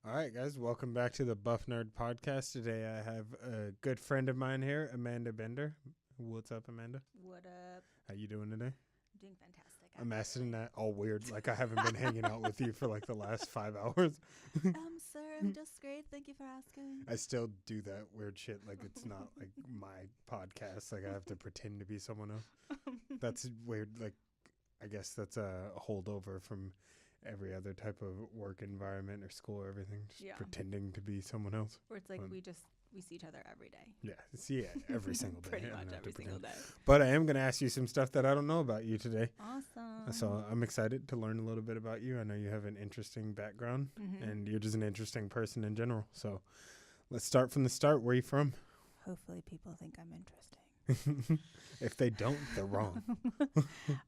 All right, guys, welcome back to the BuffNerd podcast. Today I have a good friend of mine here, Amanda Bender. What's up, Amanda? What up? How you doing today? I'm doing fantastic. I'm asking that all weird, like I haven't been hanging out with you for like the last 5 hours. Sir, I'm just great. Thank you for asking. I still do that weird shit like it's not like my podcast. Like I have to pretend to be someone else. That's weird. Like I guess that's a holdover from every other type of work environment or school or everything. Just pretending to be someone else. Or it's like we see each other every day. Yeah, see it every single day. Pretty much every single day. But I am going to ask you some stuff that I don't know about you today. Awesome. So I'm excited to learn a little bit about you. I know you have an interesting background and you're just an interesting person in general. So let's start from the start. Where are you from? Hopefully people think I'm interesting. If they don't, they're wrong.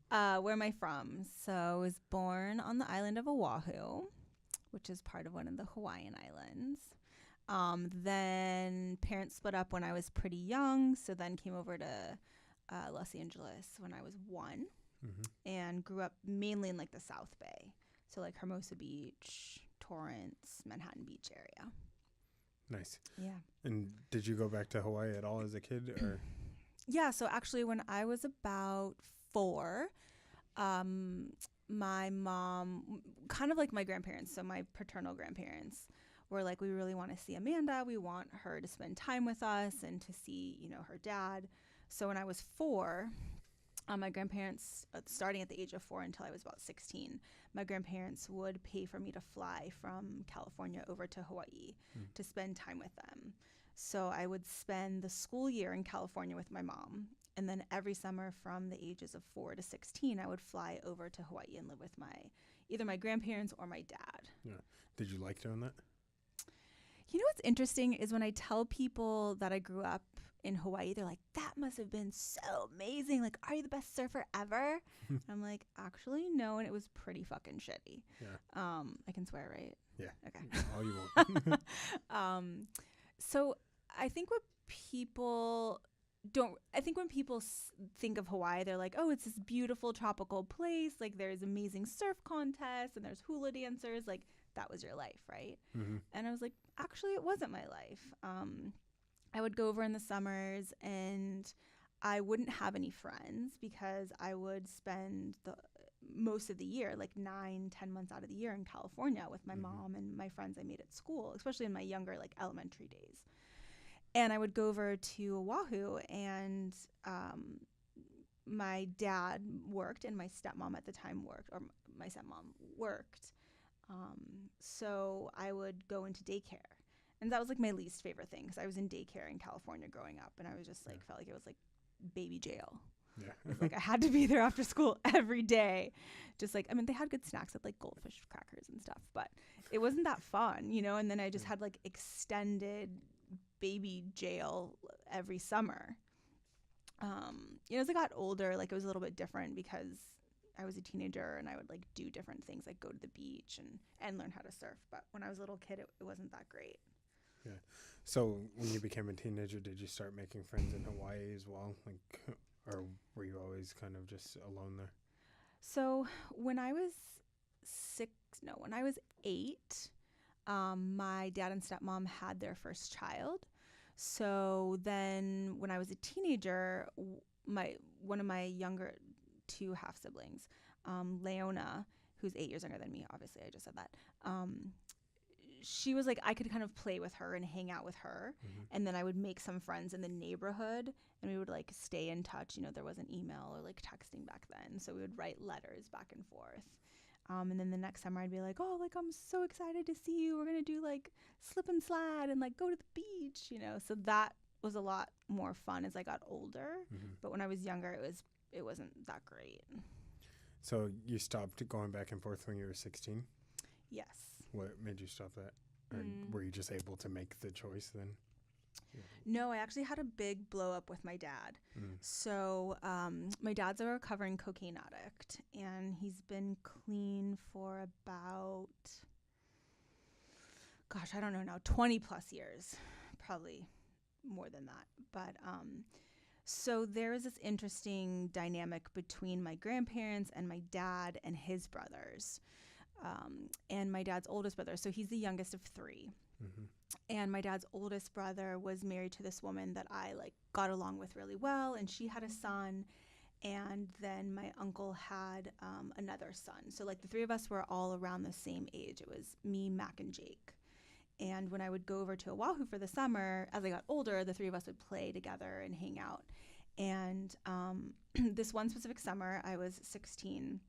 Where am I from? So I was born on the island of Oahu, which is part of one of the Hawaiian islands. Then parents split up when I was pretty young, so then came over to Los Angeles when I was 1 and grew up mainly in like the South Bay. So like Hermosa Beach, Torrance, Manhattan Beach area. Nice. Yeah. And did you go back to Hawaii at all as a kid? Or? Yeah, so actually when I was about 4, my mom, kind of like my grandparents, so my paternal grandparents, were like, we really want to see Amanda. We want her to spend time with us and to see, her dad. So when I was 4, my grandparents, starting at the age of 4 until I was about 16, my grandparents would pay for me to fly from California over to Hawaii to spend time with them. So I would spend the school year in California with my mom. And then every summer from the ages of 4 to 16, I would fly over to Hawaii and live with either my grandparents or my dad. Yeah. Did you like doing that? You know what's interesting is when I tell people that I grew up in Hawaii, they're like, that must have been so amazing. Like, are you the best surfer ever? I'm like, actually, no. And it was pretty fucking shitty. Yeah. I can swear, right? Yeah. Okay. All you want. So I think what people when people think of Hawaii, they're like, oh, it's this beautiful tropical place. Like there's amazing surf contests and there's hula dancers. Like that was your life, right? And I was like, actually, it wasn't my life. I would go over in the summers and I wouldn't have any friends because I would spend most of the year, like 9-10 months out of the year in California with my mom and my friends I made at school, especially in my younger, like elementary days. And I would go over to Oahu and my dad worked and my stepmom at the time worked, or my stepmom worked. So I would go into daycare. And that was like my least favorite thing because I was in daycare in California growing up and I was just like, felt like it was like baby jail. Yeah. It was like I had to be there after school every day. Just like, I mean, they had good snacks at like goldfish crackers and stuff, but it wasn't that fun, And then I just had like extended baby jail every summer. As I got older, like it was a little bit different because I was a teenager and I would like do different things, like go to the beach and learn how to surf. But when I was a little kid, it wasn't that great. Yeah. So when you became a teenager, did you start making friends in Hawaii as well? Like, or were you always kind of just alone there? So when I was 8, my dad and stepmom had their first child. So then when I was a teenager, one of my younger 2 half siblings, Leona, who's 8 years younger than me, obviously I just said that, she was like, I could kind of play with her and hang out with her. And then I would make some friends in the neighborhood and we would like stay in touch. There wasn't email or like texting back then. So we would write letters back and forth. And then the next summer I'd be like, oh, like, I'm so excited to see you. We're going to do like slip and slide and like go to the beach, So that was a lot more fun as I got older. But when I was younger, it wasn't that great. So you stopped going back and forth when you were 16? Yes. What made you stop that? Or were you just able to make the choice then? Yeah. No, I actually had a big blow up with my dad. So my dad's a recovering cocaine addict, and he's been clean for about, I don't know now, 20 plus years, probably more than that. But so there is this interesting dynamic between my grandparents and my dad and his brothers. and my dad's oldest brother. So he's the youngest of three. Mm-hmm. And my dad's oldest brother was married to this woman that I like got along with really well, and she had a son. And then my uncle had another son. So like the three of us were all around the same age. It was me, Mac, and Jake. And when I would go over to Oahu for the summer, as I got older, the three of us would play together and hang out. And this one specific summer, I was 16.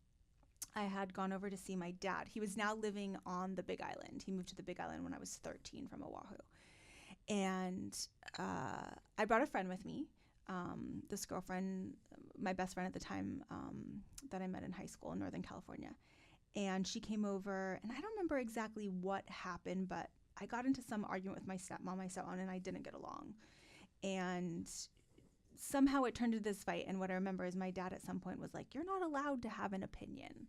I had gone over to see my dad. He was now living on the Big Island. He moved to the Big Island when I was 13 from Oahu. And I brought a friend with me, this girlfriend, my best friend at the time, that I met in high school in Northern California. And she came over, and I don't remember exactly what happened, but I got into some argument with my stepmom, and I didn't get along. And somehow it turned into this fight. And what I remember is my dad at some point was like, "You're not allowed to have an opinion."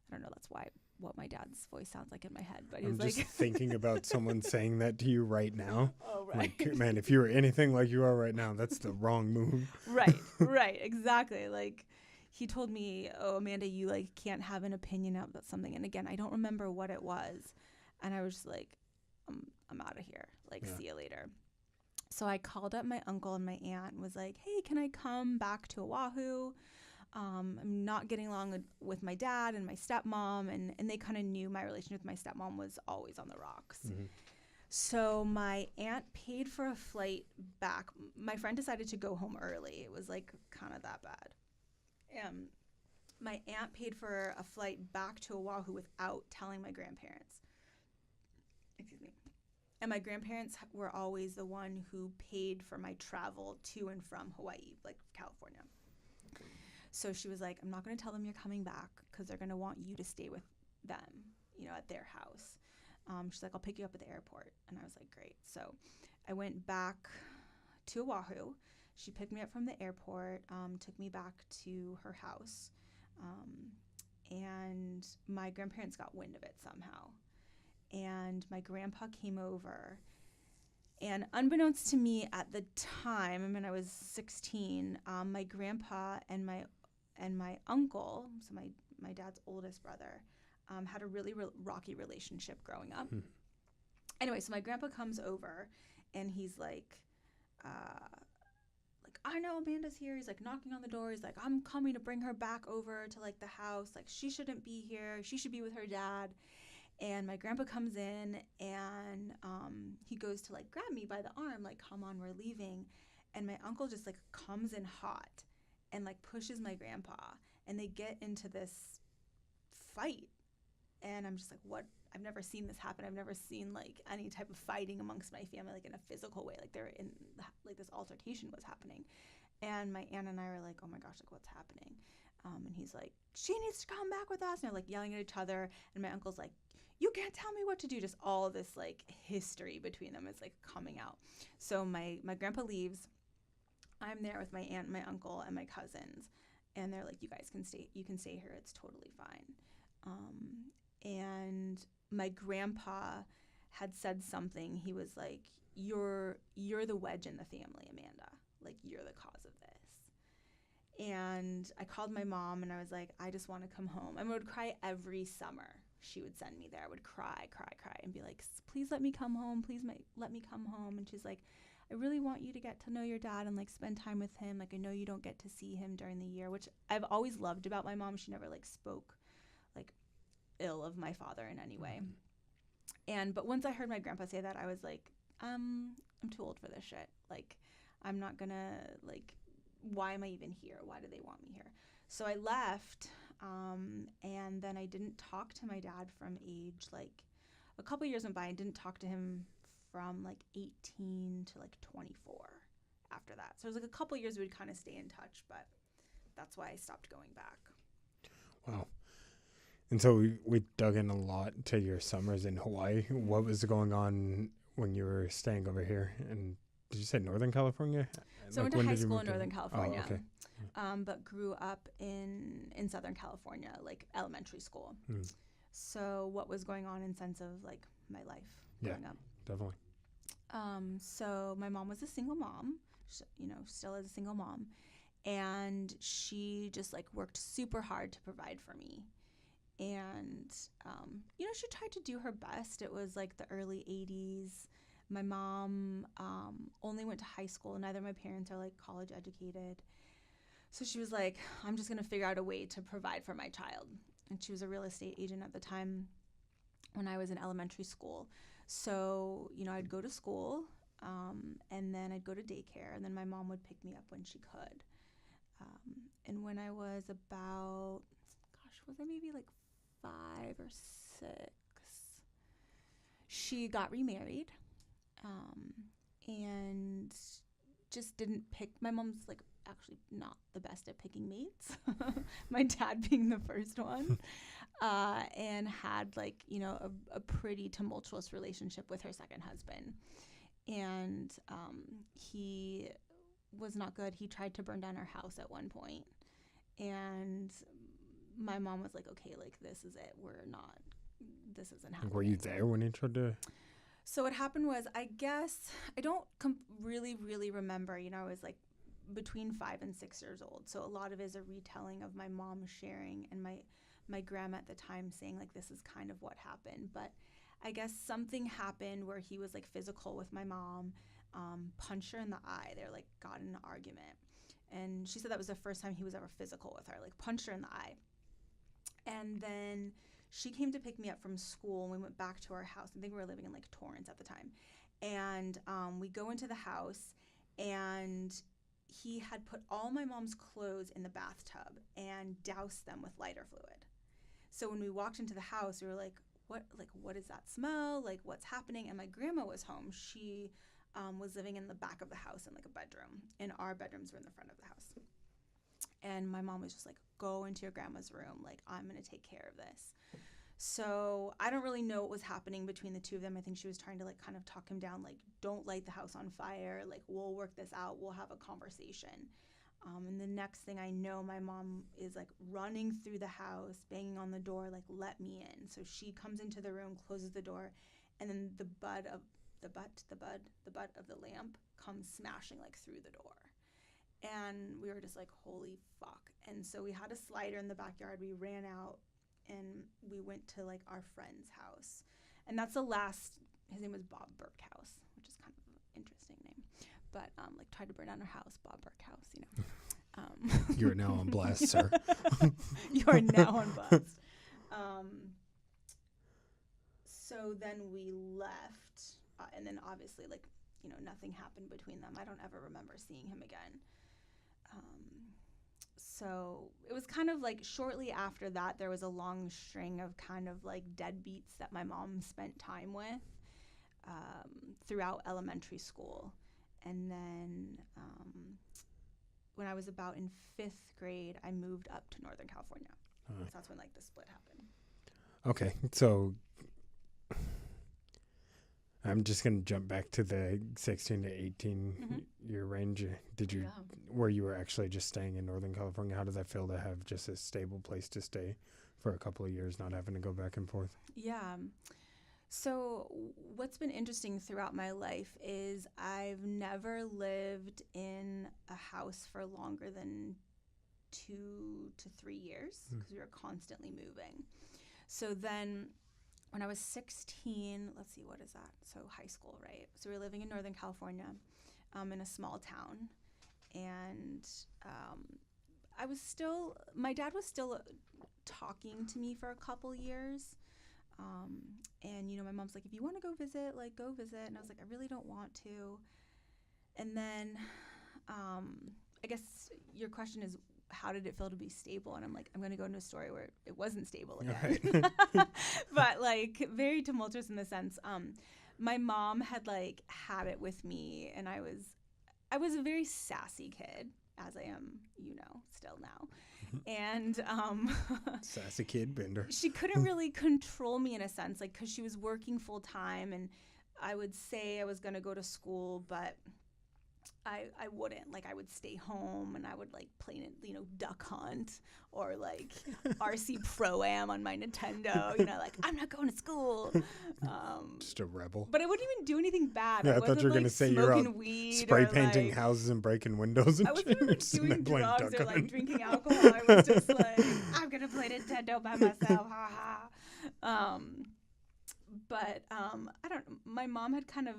I don't know. That's what my dad's voice sounds like in my head. But he's I'm like, just thinking about someone saying that to you right now. "Oh, right, Like, man, if you were anything like you are right now, that's the wrong move. right, exactly." Like he told me, "Oh, Amanda, you like can't have an opinion about something." And again, I don't remember what it was, and I was just like, "I'm out of here. Like, see you later." So I called up my uncle and my aunt and was like, "Hey, can I come back to Oahu? I'm not getting along with my dad and my stepmom." And they kind of knew my relationship with my stepmom was always on the rocks. Mm-hmm. So my aunt paid for a flight back. My friend decided to go home early. It was like kind of that bad. My aunt paid for a flight back to Oahu without telling my grandparents. Excuse me. And my grandparents were always the one who paid for my travel to and from Hawaii, like California. So she was like, "I'm not going to tell them you're coming back because they're going to want you to stay with them, at their house." She's like, "I'll pick you up at the airport." And I was like, "Great." So I went back to Oahu. She picked me up from the airport, took me back to her house. And my grandparents got wind of it somehow. And my grandpa came over, and unbeknownst to me at the time, I mean, I was 16, my grandpa and my uncle, so my dad's oldest brother, had a really rocky relationship growing up. Anyway, so my grandpa comes over, and he's like, "I know Amanda's here." He's like knocking on the door. He's like, "I'm coming to bring her back over to like the house. Like, she shouldn't be here. She should be with her dad." And my grandpa comes in, and he goes to like grab me by the arm, like, "Come on, we're leaving." And my uncle just like comes in hot and like pushes my grandpa, and they get into this fight. And I'm just like, what? I've never seen this happen. I've never seen like any type of fighting amongst my family, like in a physical way. Like they're in like this altercation was happening. And my aunt and I were like, "Oh my gosh, like what's happening?" And he's like, "She needs to come back with us." And they're like yelling at each other. And my uncle's like, "You can't tell me what to do." Just all this like history between them is like coming out. So my grandpa leaves. I'm there with my aunt and my uncle and my cousins. And they're like, "You guys can stay. You can stay here. It's totally fine." And my grandpa had said something. He was like, you're the wedge in the family, Amanda. Like, you're the cause of this." And I called my mom, and I was like, "I just want to come home." I would cry every summer. She would send me there. I would cry, and be like, "Please let me come home. Please let me come home." And she's like, "I really want you to get to know your dad and like spend time with him. Like, I know you don't get to see him during the year," which I've always loved about my mom. She never like spoke like ill of my father in any way. But once I heard my grandpa say that, I was like, I'm too old for this shit. Like, I'm not gonna, like, why am I even here? Why do they want me here? So I left, and then I didn't talk to my dad from age, like, a couple years went by. I didn't talk to him from, like, 18 to, like, 24 after that. So it was, like, a couple years we'd kind of stay in touch, but that's why I stopped going back. Wow. And so we dug in a lot to your summers in Hawaii. What was going on when you were staying over here? And did you say Northern California? So I went to high school in Northern California, okay. But grew up in Southern California, like elementary school. So what was going on in sense of like my life growing up? Definitely. So my mom was a single mom, still is a single mom. And she just like worked super hard to provide for me. And, she tried to do her best. It was like the early 80s. My mom only went to high school. Neither of my parents are like college educated. So she was like, I'm just going to figure out a way to provide for my child. And she was a real estate agent at the time when I was in elementary school. So, I'd go to school and then I'd go to daycare, and then my mom would pick me up when she could. And when I was about, was I maybe like 5 or 6, she got remarried and just didn't pick. My mom's like actually not the best at picking mates, my dad being the first one, and had like, a pretty tumultuous relationship with her second husband. And he was not good. He tried to burn down our house at one point. And my mom was like, okay, like, this is it. This isn't happening. Were you there when he tried to? So what happened was, I guess, I don't really remember. I was like between 5 and 6 years old. So a lot of it is a retelling of my mom sharing, and my grandma at the time saying, like, this is kind of what happened. But I guess something happened where he was like physical with my mom, punched her in the eye. They like got in an argument. And she said that was the first time he was ever physical with her, like punched her in the eye. And then she came to pick me up from school, and we went back to our house. I think we were living in like Torrance at the time. And we go into the house, and he had put all my mom's clothes in the bathtub and doused them with lighter fluid. So when we walked into the house, we were like, what is that smell? Like, what's happening? And my grandma was home. She was living in the back of the house in like a bedroom, and our bedrooms were in the front of the house. And my mom was just like, go into your grandma's room. Like, I'm going to take care of this. So I don't really know what was happening between the two of them. I think she was trying to like kind of talk him down, like, don't light the house on fire. Like, we'll work this out. We'll have a conversation. And the next thing I know, my mom is like running through the house, banging on the door, like, let me in. So she comes into the room, closes the door, and then the butt of the lamp comes smashing like through the door. And we were just like, holy fuck. And so we had a slider in the backyard. We ran out and we went to like our friend's house. And that's the last, his name was Bob Burkhouse, which is kind of an interesting name. But like tried to burn down our house, Bob Burkhouse, You are now on blast, sir. You are now on blast. So then we left. And then obviously, like, nothing happened between them. I don't ever remember seeing him again. So it was kind of like shortly after that, there was a long string of kind of like deadbeats that my mom spent time with throughout elementary school. And then when I was about in 5th grade, I moved up to Northern California. So that's when like the split happened. Okay, so I'm just going to jump back to the 16 to 18 year range. Where you were actually just staying in Northern California, how does that feel to have just a stable place to stay for a couple of years, not having to go back and forth? Yeah. So what's been interesting throughout my life is I've never lived in a house for longer than 2 to 3 years because we were constantly moving. So then when I was 16, let's see, what is that? So high school, right? So we were living in Northern California in a small town. And my dad was still talking to me for a couple years. And, my mom's like, if you want to go visit, like, go visit. And I was like, I really don't want to. And then I guess your question is, how did it feel to be stable? And I'm like, I'm going to go into a story where it wasn't stable again. Right. But like very tumultuous in the sense, my mom had like had it with me, and I was a very sassy kid, as I am, still now. And sassy kid Bender. She couldn't really control me in a sense, like, because she was working full time, and I would say I was going to go to school, but I wouldn't. Like, I would stay home and I would, like, play, you know, Duck Hunt or, like, RC Pro-Am on my Nintendo. You know, like, I'm not going to school. Just a rebel. But I wouldn't even do anything bad. Yeah, I thought you were going to say you're out weed spray or, painting like, houses and breaking windows and I wasn't shit. even, You're like, sitting doing there playing drugs or, Duck like, Hunt. drinking alcohol. I was just like, I'm going to play Nintendo by myself. Ha ha. But I don't know. My mom had kind of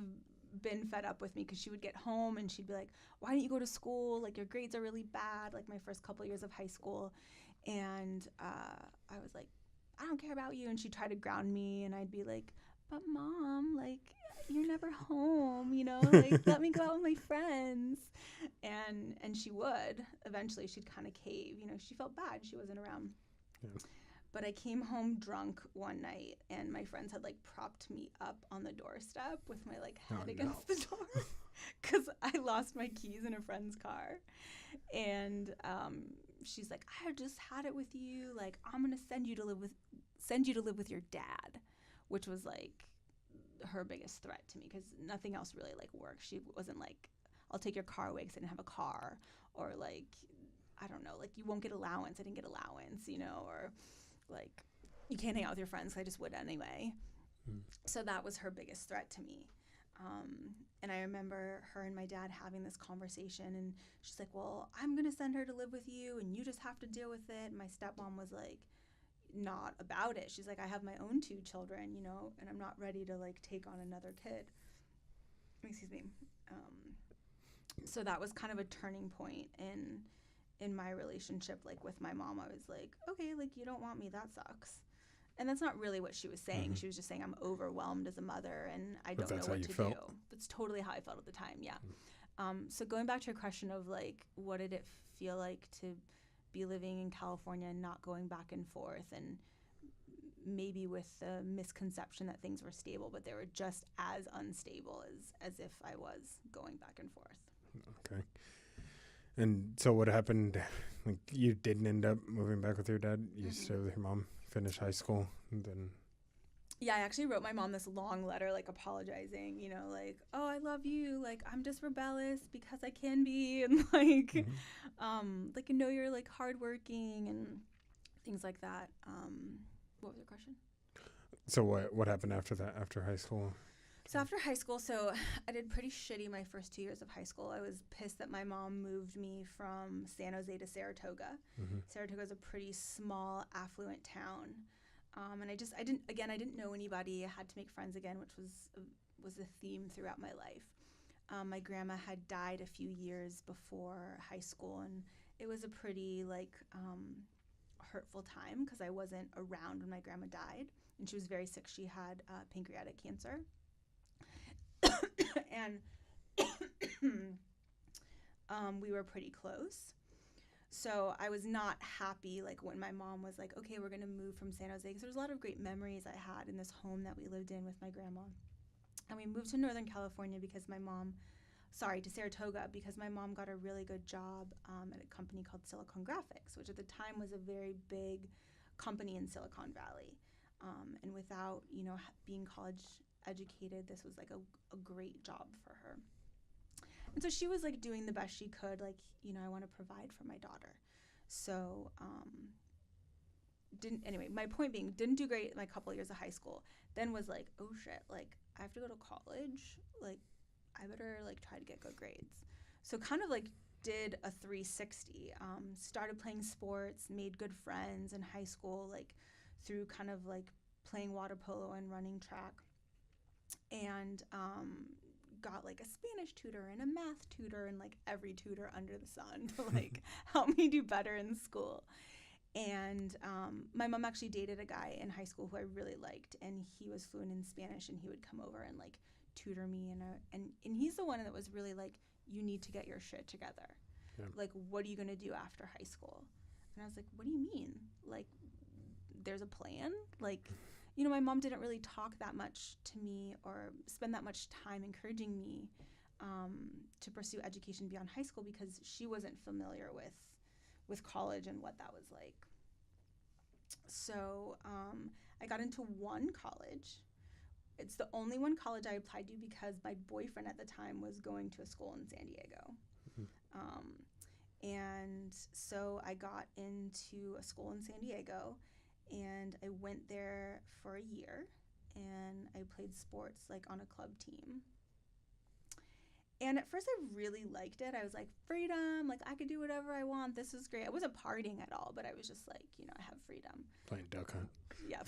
been fed up with me because she would get home and she'd be like, why don't you go to school? Like, your grades are really bad, like my first couple years of high school. And I was like, I don't care about you. And she'd try to ground me and I'd be like, but Mom, like, you're never home, you know, like, let me go out with my friends. And she would. Eventually she'd kind of cave. You know, she felt bad she wasn't around. Yeah. But I came home drunk one night and my friends had, like, propped me up on the doorstep with my, like, head against the door because I lost my keys in a friend's car. And she's like, I just had it with you. Like, I'm going to send you to live with your dad, which was, like, her biggest threat to me because nothing else really, like, worked. She wasn't like, I'll take your car away because I didn't have a car, or, like, I don't know, like, you won't get allowance. I didn't get allowance, you know, or, like, you can't hang out with your friends. So I just would anyway. So that was her biggest threat to me. And I remember her and my dad having this conversation, and she's like, well, I'm going to send her to live with you, and you just have to deal with it. And my stepmom was like, not about it. She's like, I have my own 2 children, you know, and I'm not ready to, like, take on another kid. Excuse me. So that was kind of a turning point in my relationship, like, with my mom. I was like, okay, like, you don't want me, that sucks. And that's not really what she was saying. Mm-hmm. She was just saying, I'm overwhelmed as a mother and I But don't that's know how what you to felt. do. That's totally how I felt at the time, yeah. So going back to your question of, like, what did it feel like to be living in California and not going back and forth, and maybe with the misconception that things were stable, but they were just as unstable as if I was going back and forth. Okay. And so what happened? Like, you didn't end up moving back with your dad? You stayed with your mom, finished high school, and then... Yeah, I actually wrote my mom this long letter, like, apologizing, you know, like, oh, I love you, like, I'm just rebellious because I can be, and, like, like, I know you're, like, hardworking and things like that. What was your question? So what happened after that, after high school? So after high school, so I did pretty shitty my first 2 years of high school. I was pissed that my mom moved me from San Jose to Saratoga. Saratoga is a pretty small, affluent town. And I didn't know anybody. I had to make friends again, which was a theme throughout my life. My grandma had died a few years before high school, and it was a pretty, like, hurtful time because I wasn't around when my grandma died, and she was very sick. She had pancreatic cancer. And we were pretty close. So I was not happy, like, when my mom was like, okay, we're going to move from San Jose, because there was a lot of great memories I had in this home that we lived in with my grandma. And we moved to Northern California to Saratoga, because my mom got a really good job at a company called Silicon Graphics, which at the time was a very big company in Silicon Valley. And without, you know, being college educated, this was, like, a great job for her. And so she was, like, doing the best she could, like, you know, I want to provide for my daughter. So my point being, didn't do great in my couple of years of high school. Then was like, oh shit, like, I have to go to college, like, I better, like, try to get good grades. So kind of, like, did a 360. Started playing sports, made good friends in high school, like, through kind of, like, playing water polo and running track. And got, like, a Spanish tutor and a math tutor and, like, every tutor under the sun to, like, help me do better in school. And my mom actually dated a guy in high school who I really liked, and he was fluent in Spanish, and he would come over and, like, tutor me, and he's the one that was really like, you need to get your shit together. Yeah. Like, what are you gonna do after high school? And I was like, what do you mean? Like, there's a plan? Like, you know, my mom didn't really talk that much to me or spend that much time encouraging me to pursue education beyond high school, because she wasn't familiar with college and what that was like. So I got into one college, It's the only one college I applied to because my boyfriend at the time was going to a school in San Diego. And so I got into a school in San Diego, and I went there for a year, and I played sports like on a club team. And at first I really liked it. I was like, freedom, like I could do whatever I want. This is great. I wasn't partying at all, but I was just like, I have freedom. Playing duck hunt. Yeah.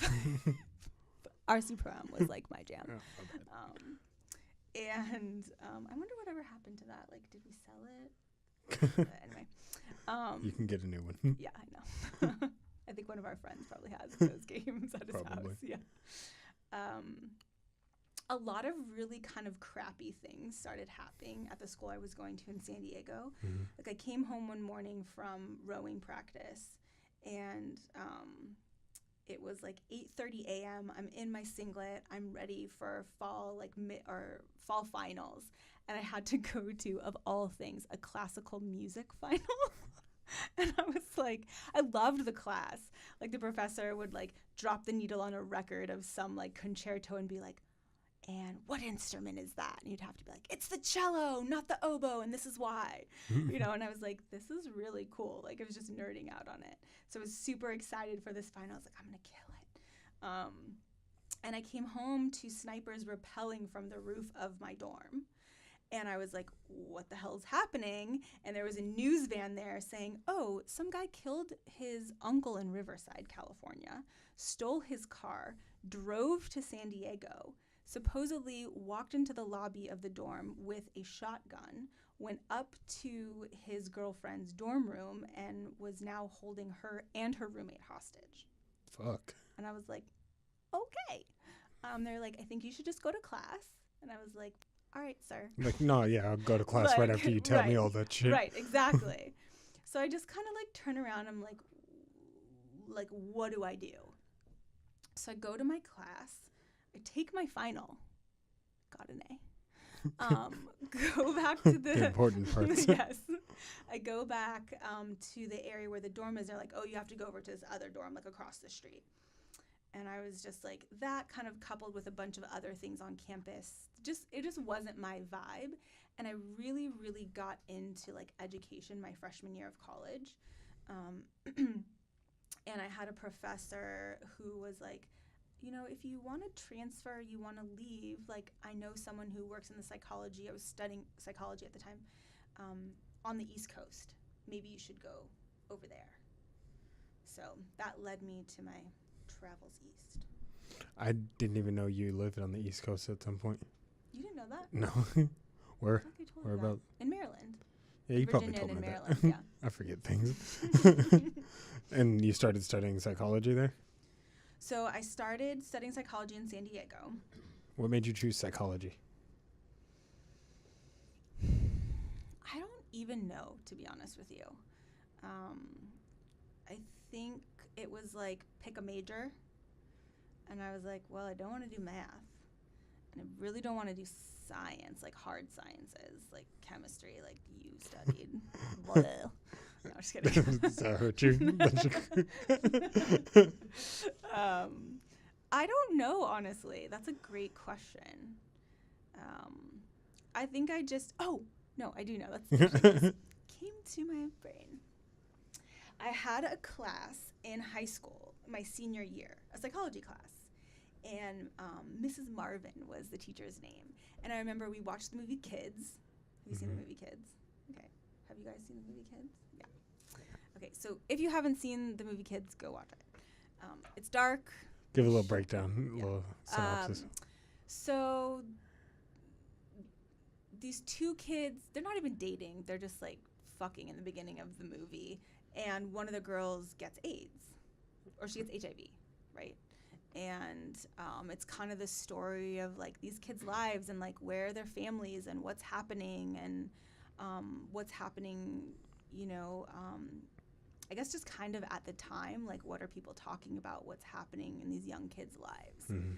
RC Pro-Am was like my jam. Oh, and I wonder whatever happened to that. Like, did we sell it? Anyway. You can get a new one. Yeah, I know. I think one of our friends probably has those games at his house. Yeah. A lot of really kind of crappy things started happening at the school I was going to in San Diego. Mm-hmm. Like I came home one morning from rowing practice, and it was like 8:30 a.m. I'm in my singlet. I'm ready for fall fall finals, and I had to go to, of all things, a classical music final. And I was like, I loved the class. Like the professor would like drop the needle on a record of some like concerto and be like, and what instrument is that? And you'd have to be like, it's the cello, not the oboe, and this is why. And I was like, this is really cool. Like I was just nerding out on it. So I was super excited for this final. I was like, I'm going to kill it. And I came home to snipers rappelling from the roof of my dorm. And I was like, what the hell's happening? And there was a news van there saying, oh, some guy killed his uncle in Riverside, California, stole his car, drove to San Diego, supposedly walked into the lobby of the dorm with a shotgun, went up to his girlfriend's dorm room, and was now holding her and her roommate hostage. Fuck. And I was like, okay. They're like, I think you should just go to class. And I was like, all right, sir. Like, no, yeah, I'll go to class right after you tell me all that shit. Right, exactly. So I just kind of like turn around. I'm like, what do I do? So I go to my class. I take my final. Got an A. Go back to the important parts. Yes. I go back to the area where the dorm is. They're like, oh, you have to go over to this other dorm, like across the street. And I was just like, that kind of coupled with a bunch of other things on campus, it just wasn't my vibe. And I really, really got into like education my freshman year of college. And I had a professor who was like, if you want to transfer, you want to leave, like I know someone who works in the psychology. I was studying psychology at the time, on the East Coast. Maybe you should go over there. So that led me to my travels east. I didn't even know you lived on the East Coast at some point. You didn't know that? No. Where? Where about? In Maryland. Yeah, you Virginia probably told and me Maryland, that. yeah. I forget things. And you started studying psychology there? So I started studying psychology in San Diego. What made you choose psychology? I don't even know, to be honest with you. I think it was like, pick a major. And I was like, well, I don't want to do math. And I really don't want to do science, like hard sciences, like chemistry, like you studied. Well, no, I'm just kidding. Does that hurt you? I don't know, honestly. That's a great question. I think I just, I do know. That's came to my brain. I had a class in high school, my senior year, a psychology class. And Mrs. Marvin was the teacher's name. And I remember we watched the movie Kids. Have you seen the movie Kids? Okay. Have you guys seen the movie Kids? Yeah. Okay, so if you haven't seen the movie Kids, go watch it. It's dark. Give a little breakdown, a little synopsis. So these two kids, they're not even dating. They're just like fucking in the beginning of the movie. And one of the girls gets AIDS, or she gets HIV, right? And it's kind of the story of like these kids' lives and like where are their families and what's happening and what's happening, I guess just kind of at the time, like what are people talking about, what's happening in these young kids' lives. Mm-hmm.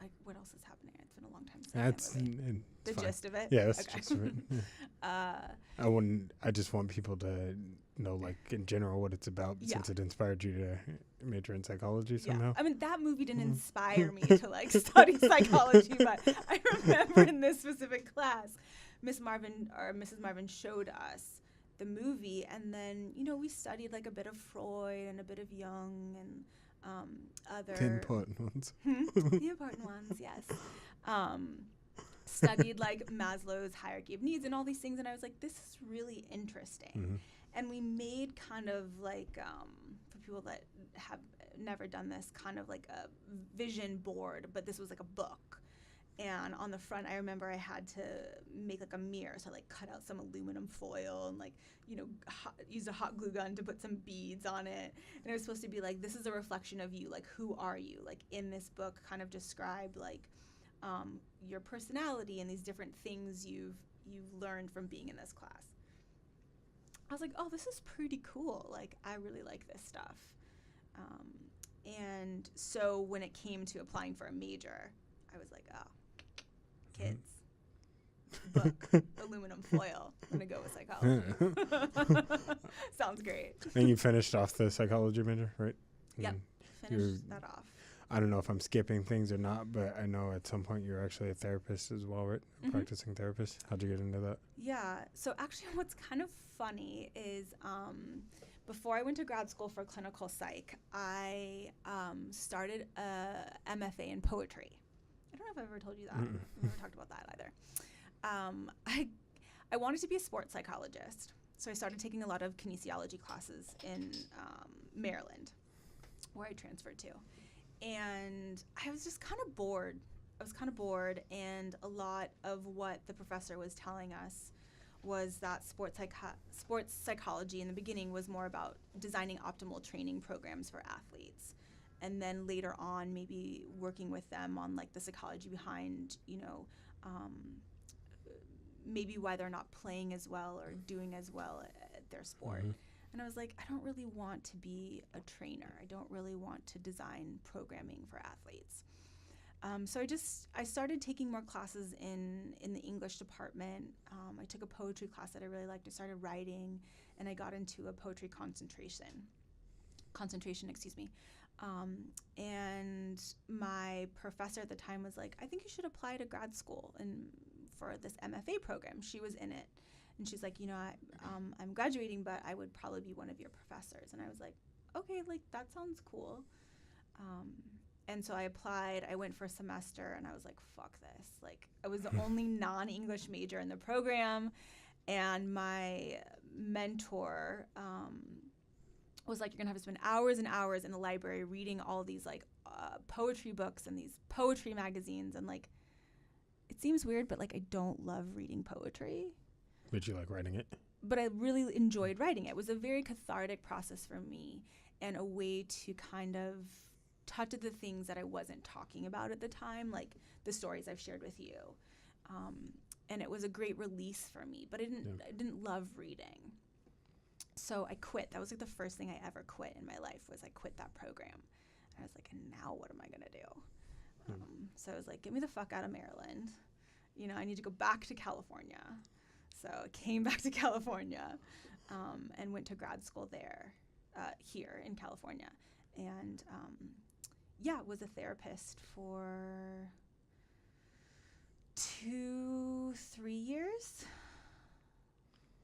yeah, what else is happening? It's been a long time since I've seen that movie. The fine. gist of it? Yeah, that's okay. the gist of it. Yeah. I just want people to know, like, in general what it's about, since it inspired you to major in psychology somehow. I mean, that movie didn't inspire me to, like, study psychology, but I remember in this specific class, Mrs. Marvin showed us the movie, and then, we studied, like, a bit of Freud and a bit of Jung and other... The important ones. The important ones, yes. Studied, like, Maslow's hierarchy of needs and all these things, and I was like, this is really interesting. Mm-hmm. And we made kind of, like, for people that have never done this, kind of like a vision board, but this was like a book. And on the front, I remember I had to make, like, a mirror, so I, like, cut out some aluminum foil and, like, use a hot glue gun to put some beads on it. And it was supposed to be like, this is a reflection of you, like, who are you? Like, in this book, kind of described, like, your personality and these different things you've learned from being in this class. I was like, oh, this is pretty cool. Like, I really like this stuff. And so when it came to applying for a major, I was like, oh, kids, book, aluminum foil. I'm going to go with psychology. Sounds great. And you finished off the psychology major, right? Yep, finished that off. I don't know if I'm skipping things or not, but I know at some point you're actually a therapist as well, right? Mm-hmm. Practicing therapist. How'd you get into that? Yeah. So actually what's kind of funny is before I went to grad school for clinical psych, I started a MFA in poetry. I don't know if I've ever told you that. I've never talked about that either. I wanted to be a sports psychologist, so I started taking a lot of kinesiology classes in Maryland, where I transferred to. And I was just kind of bored. And a lot of what the professor was telling us was that sports psychology in the beginning was more about designing optimal training programs for athletes. And then later on, maybe working with them on, like, the psychology behind, maybe why they're not playing as well or doing as well at their sport. Mm-hmm. And I was like, I don't really want to be a trainer. I don't really want to design programming for athletes. So I started taking more classes in the English department. I took a poetry class that I really liked. I started writing, and I got into a poetry concentration. And my professor at the time was like, I think you should apply to grad school and for this MFA program. She was in it. And she's like, I'm graduating, but I would probably be one of your professors. And I was like, okay, like, that sounds cool. And so I applied. I went for a semester, and I was like, fuck this. Like, I was the only non-English major in the program. And my mentor was like, you're going to have to spend hours and hours in the library reading all these, like, poetry books and these poetry magazines. And, like, it seems weird, but, like, I don't love reading poetry. But you like writing it? But I really enjoyed writing it. It was a very cathartic process for me and a way to kind of touch at the things that I wasn't talking about at the time, like the stories I've shared with you. And it was a great release for me, but I didn't love reading. So I quit. That was, like, the first thing I ever quit in my life was I quit that program. And I was like, and now what am I going to do? So I was like, get me the fuck out of Maryland. I need to go back to California. So I came back to California and went to grad school here in California. And, was a therapist for 2-3 years.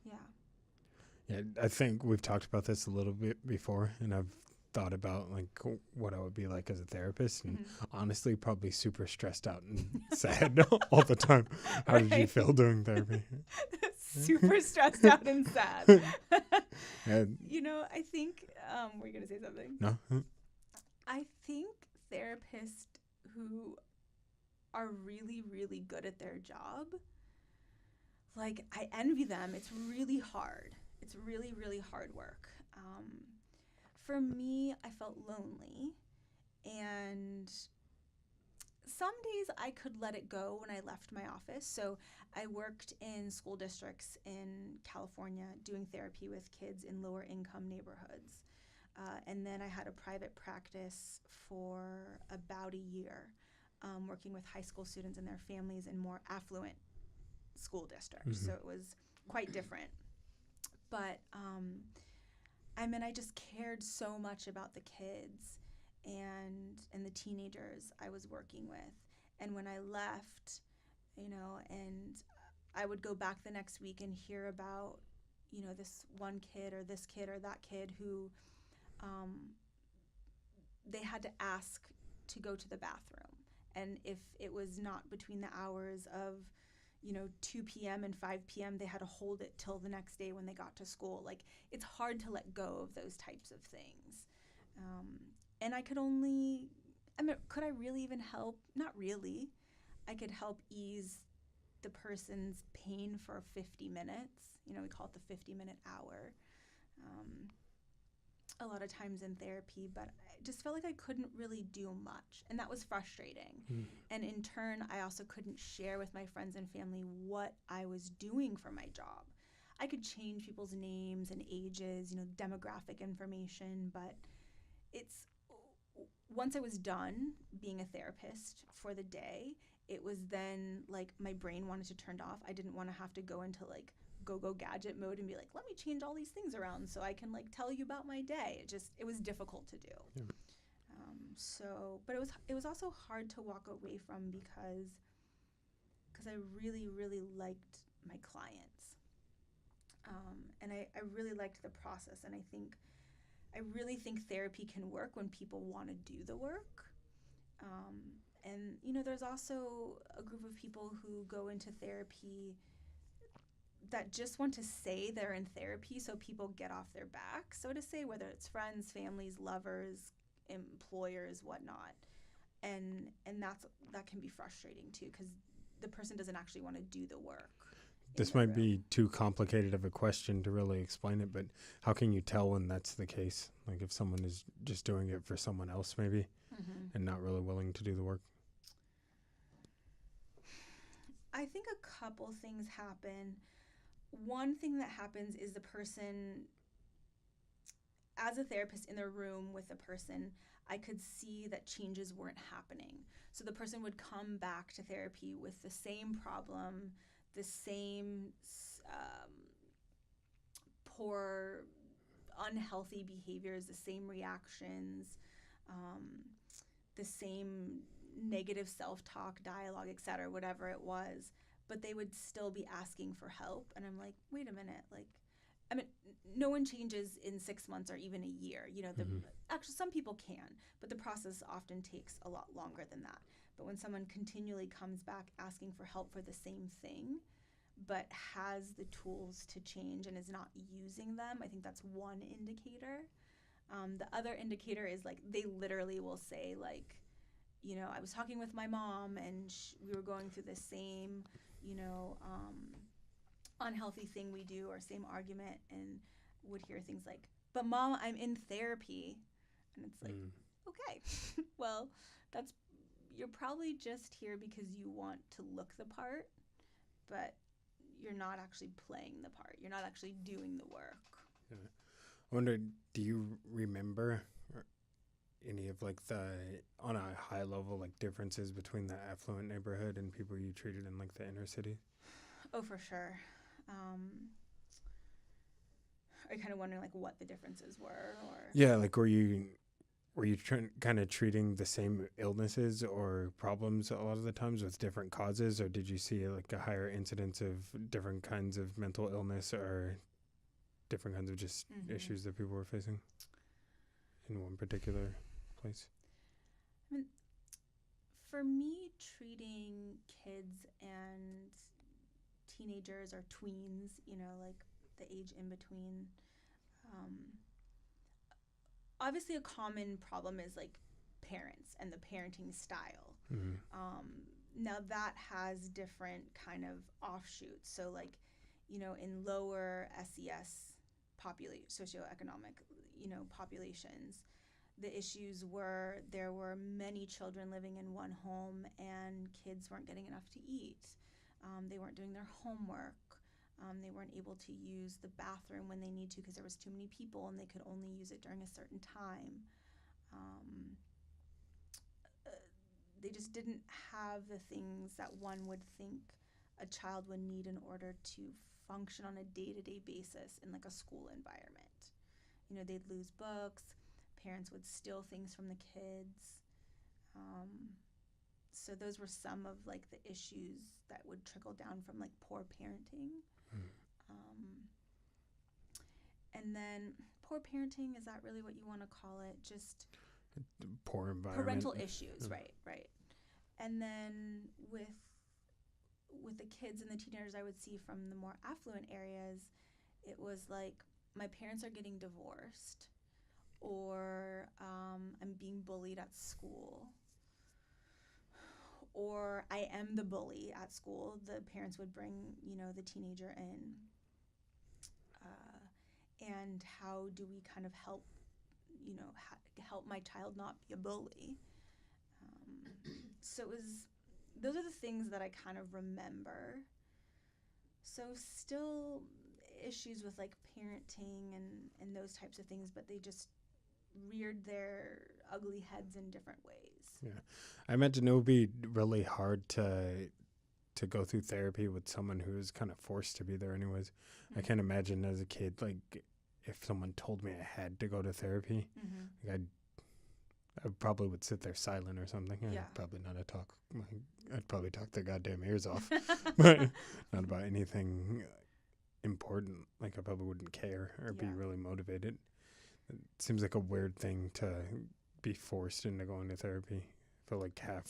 Yeah, I think we've talked about this a little bit before, and I've thought about, like, what I would be like as a therapist, and honestly probably super stressed out and sad all the time. How did you feel doing therapy? Super stressed out and sad. And, I think were you gonna say something? No. I think therapists who are really, really good at their job, like, I envy them. It's really hard. It's really, really hard work. For me, I felt lonely, and some days I could let it go when I left my office. So I worked in school districts in California doing therapy with kids in lower income neighborhoods. And then I had a private practice for about a year working with high school students and their families in more affluent school districts. So it was quite different. But I just cared so much about the kids and the teenagers I was working with. And when I left, and I would go back the next week and hear about, this one kid or this kid or that kid who they had to ask to go to the bathroom. And if it was not between the hours of 2 p.m. and 5 p.m., they had to hold it till the next day when they got to school. Like, it's hard to let go of those types of things. And I could could I really even help? Not really. I could help ease the person's pain for 50 minutes. We call it the 50-minute hour. A lot of times in therapy, but I just felt like I couldn't really do much, and that was frustrating. And in turn, I also couldn't share with my friends and family what I was doing for my job. I could change people's names and ages, demographic information, but once I was done being a therapist for the day, it was then like my brain wanted to turn off. I didn't want to have to go into like go gadget mode and be like, let me change all these things around so I can like tell you about my day. It was difficult to do. Yeah. But it was also hard to walk away from because I really, really liked my clients. And I really liked the process. And I really think therapy can work when people want to do the work. And there's also a group of people who go into therapy that just want to say they're in therapy so people get off their back, so to say, whether it's friends, families, lovers, employers, whatnot. And that can be frustrating too, because the person doesn't actually want to do the work. This might be too complicated of a question to really explain it, but how can you tell when that's the case? Like if someone is just doing it for someone else maybe and not really willing to do the work? I think a couple things happen. One thing that happens is the person, as a therapist in the room with the person, I could see that changes weren't happening. So the person would come back to therapy with the same problem, the same poor, unhealthy behaviors, the same reactions, the same negative self-talk, dialogue, etc., whatever it was, but they would still be asking for help. And I'm like, wait a minute, no one changes in 6 months or even a year. Actually, some people can, but the process often takes a lot longer than that. But when someone continually comes back asking for help for the same thing, but has the tools to change and is not using them, I think that's one indicator. The other indicator is like they literally will say like, I was talking with my mom and we were going through the same, unhealthy thing we do or same argument, and would hear things like, but Mom, I'm in therapy. And it's like, okay, well, you're probably just here because you want to look the part, but you're not actually playing the part. You're not actually doing the work. Yeah. I wonder, do you remember any of like on a high level, like differences between the affluent neighborhood and people you treated in like the inner city? Oh, for sure. Are you kind of wondering like what the differences were, or? Yeah, like were you kind of treating the same illnesses or problems a lot of the times with different causes, or did you see like a higher incidence of different kinds of mental illness or different kinds of just issues that people were facing in one particular place? For me, treating kids and teenagers or tweens, like the age in between, obviously a common problem is like parents and the parenting style. Now that has different kind of offshoots. So like, in lower SES socioeconomic, populations, the issues were there were many children living in one home and kids weren't getting enough to eat. They weren't doing their homework. They weren't able to use the bathroom when they need to because there was too many people and they could only use it during a certain time. they just didn't have the things that one would think a child would need in order to function on a day-to-day basis in like a school environment. You know, they'd lose books, parents would steal things from the kids. So those were some of like the issues that would trickle down from like poor parenting. And then poor parenting, is that really what you want to call it? Just poor environment. Parental issues, right. And then with the kids and the teenagers I would see from the more affluent areas, it was like my parents are getting divorced, or I'm being bullied at school, or I am the bully at school. The parents would bring, you know, the teenager in. And how do we kind of help, you know, help my child not be a bully? So those are the things that I kind of remember. So still issues with like parenting and those types of things, but they just reared their ugly heads in different ways. Yeah. I imagine it would be really hard to go through therapy with someone who is kind of forced to be there anyways. I can't imagine as a kid, like, if someone told me I had to go to therapy, like I probably would sit there silent or something. Yeah. I'd probably not talk. I'd probably talk their goddamn ears off, but not about anything important. Like, I probably wouldn't care or be really motivated. It seems like a weird thing to be forced into going to therapy. I feel like half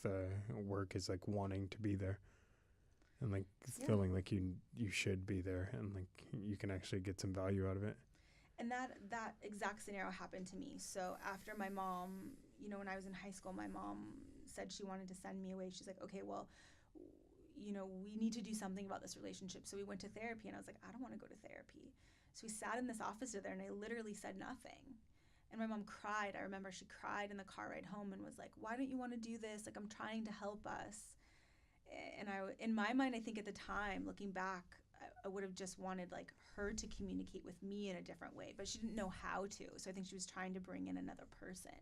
the work is like wanting to be there and like feeling like you should be there and like you can actually get some value out of it. And that exact scenario happened to me. So after my mom, you know, when I was in high school, my mom said she wanted to send me away. She's like, okay, well, you know, we need to do something about this relationship. So we went to therapy, and I was like, I don't want to go to therapy. So we sat in this office together, and I literally said nothing. And my mom cried. I remember she cried in the car ride home and was like, why don't you want to do this? Like, I'm trying to help us. And in my mind, I think at the time, looking back, I would have just wanted like her to communicate with me in a different way, but she didn't know how to. So I think she was trying to bring in another person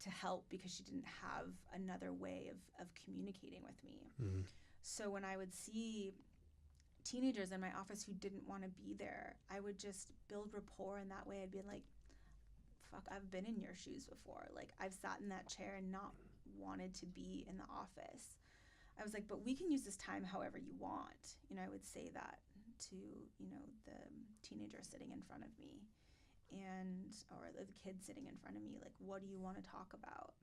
to help because she didn't have another way of communicating with me. Mm-hmm. So when I would see teenagers in my office who didn't want to be there, I would just build rapport in that way. I'd be like, fuck, I've been in your shoes before. Like, I've sat in that chair and not wanted to be in the office. I was like, but we can use this time however you want. You know, I would say that to, you know, the teenager sitting in front of me or the kid sitting in front of me. Like, what do you want to talk about?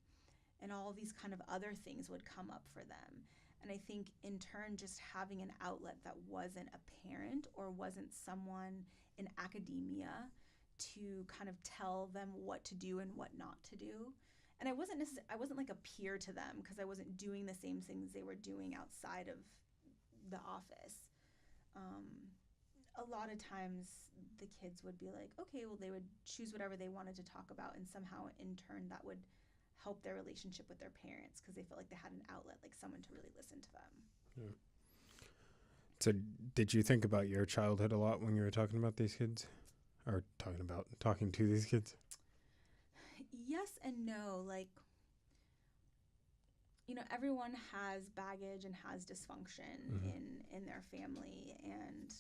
And all these kind of other things would come up for them. And I think in turn, just having an outlet that wasn't a parent or wasn't someone in academia to kind of tell them what to do and what not to do. And I wasn't like a peer to them because I wasn't doing the same things they were doing outside of the office. A lot of times the kids would be like, okay, well, they would choose whatever they wanted to talk about, and somehow in turn that would help their relationship with their parents because they felt like they had an outlet, like someone to really listen to them. Yeah. So did you think about your childhood a lot when you were talking about these kids? Or talking to these kids? Yes and no. Like, you know, everyone has baggage and has dysfunction in their family. And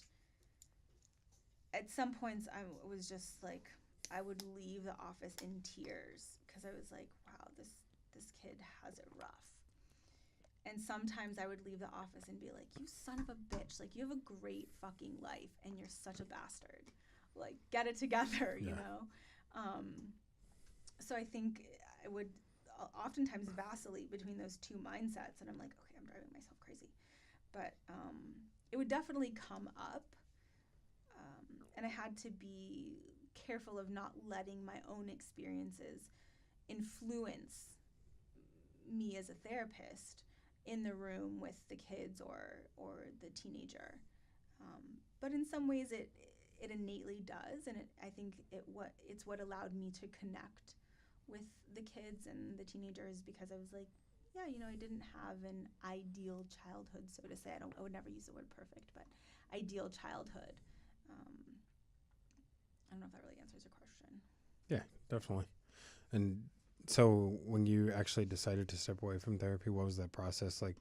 at some points I was just like, I would leave the office in tears because I was like, wow, this kid has it rough. And sometimes I would leave the office and be like, you son of a bitch, like, you have a great fucking life and you're such a bastard. Like, get it together, you know? So I think I would oftentimes vacillate between those two mindsets, and I'm like, okay, I'm driving myself crazy. But it would definitely come up, and I had to be careful of not letting my own experiences influence me as a therapist in the room with the kids or the teenager. But in some ways it innately does, and I think it's what allowed me to connect with the kids and the teenagers, because I was like, yeah, you know, I didn't have an ideal childhood, so to say. I would never use the word perfect, but ideal childhood. I don't know if that really answers your question. Yeah, definitely. And So when you actually decided to step away from therapy, what was that process like?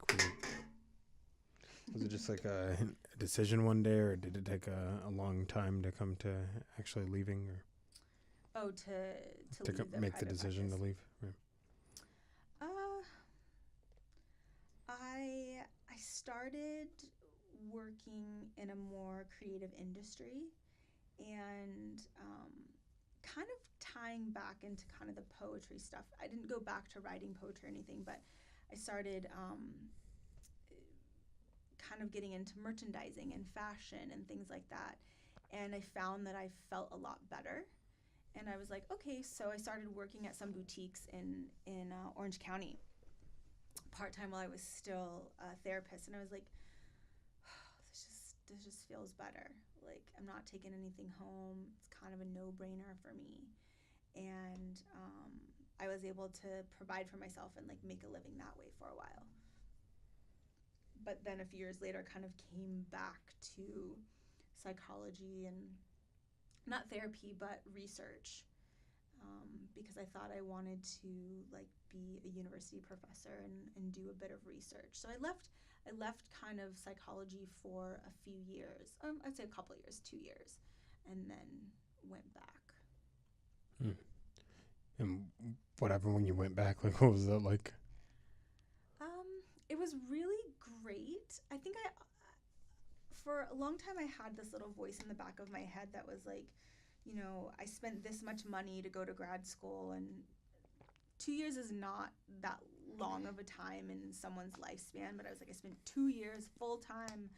Was it just like a decision one day, or did it take a long time to come to actually leaving, or to leave make the decision practice. to leave? Yeah. I started working in a more creative industry, and kind of tying back into kind of the poetry stuff. I didn't go back to writing poetry or anything, but I started kind of getting into merchandising and fashion and things like that. And I found that I felt a lot better. And I was like, okay, so I started working at some boutiques in Orange County part-time while I was still a therapist. And I was like, this just feels better. Like, I'm not taking anything home. It's kind of a no-brainer for me. And I was able to provide for myself and like make a living that way for a while. But then a few years later, kind of came back to psychology and not therapy, but research, because I thought I wanted to like be a university professor and do a bit of research. So I left kind of psychology for a few years. I'd say a couple of years, 2 years, and then went back. And what happened when you went back? Like, what was that like? It was really great. I think for a long time, I had this little voice in the back of my head that was like, you know, I spent this much money to go to grad school, and 2 years is not that long of a time in someone's lifespan. But I was like, I spent 2 years full time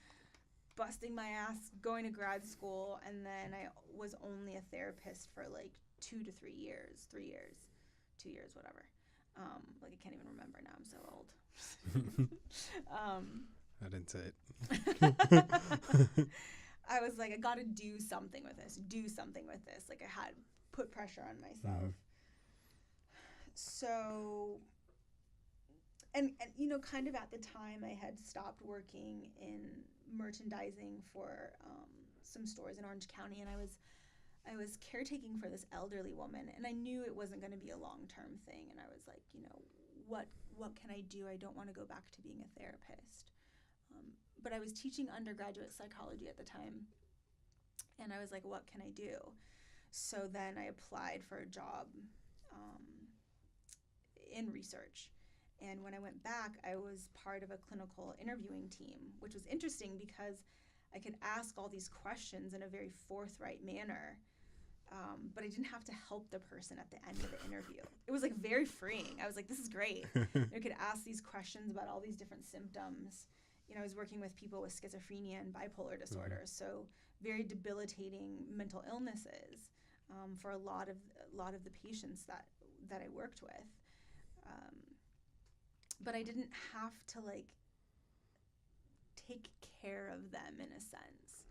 busting my ass going to grad school, and then I was only a therapist for like 2 to 3 years, 3 years, 2 years, whatever. Like, I can't even remember now. I'm so old. I didn't say it. I was like, I got to do something with this. Like, I had put pressure on myself. So, and you know, kind of at the time, I had stopped working in merchandising for some stores in Orange County, and I was caretaking for this elderly woman, and I knew it wasn't going to be a long-term thing. And I was like, you know, what can I do? I don't want to go back to being a therapist. But I was teaching undergraduate psychology at the time, and I was like, what can I do? So then I applied for a job in research. And when I went back, I was part of a clinical interviewing team, which was interesting because I could ask all these questions in a very forthright manner, but I didn't have to help the person at the end of the interview. It was like very freeing. I was like, this is great. I could ask these questions about all these different symptoms. You know, I was working with people with schizophrenia and bipolar disorder, so very debilitating mental illnesses for a lot of the patients that I worked with. But I didn't have to like take care of them in a sense.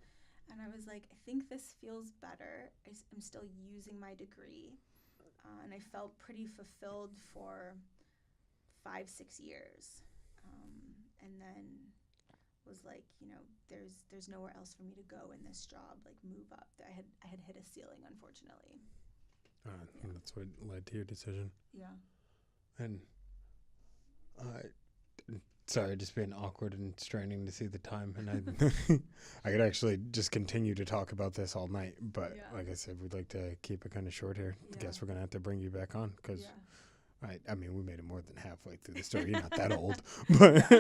And I was like, I think this feels better. I'm still using my degree. And I felt pretty fulfilled for 5-6 years. And then was like, you know, there's nowhere else for me to go in this job, like move up. I had hit a ceiling, unfortunately. And that's what led to your decision. Yeah. And sorry, just being awkward and straining to see the time. And I could actually just continue to talk about this all night. But like I said, we'd like to keep it kind of short here. I guess we're going to have to bring you back on because I mean, we made it more than halfway through the story. You're not that old. But,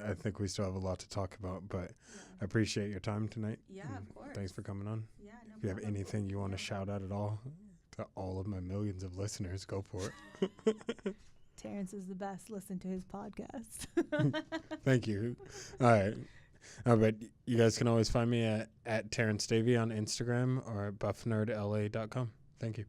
I think we still have a lot to talk about. But I appreciate your time tonight. Yeah, of course. Thanks for coming on. Yeah, no If you have anything you want to shout out at all to all of my millions of listeners, go for it. Terrence is the best. Listen to his podcast. Thank you. All right. But you guys can always find me at Terrence Davey on Instagram or at BuffNerdLA.com. Thank you.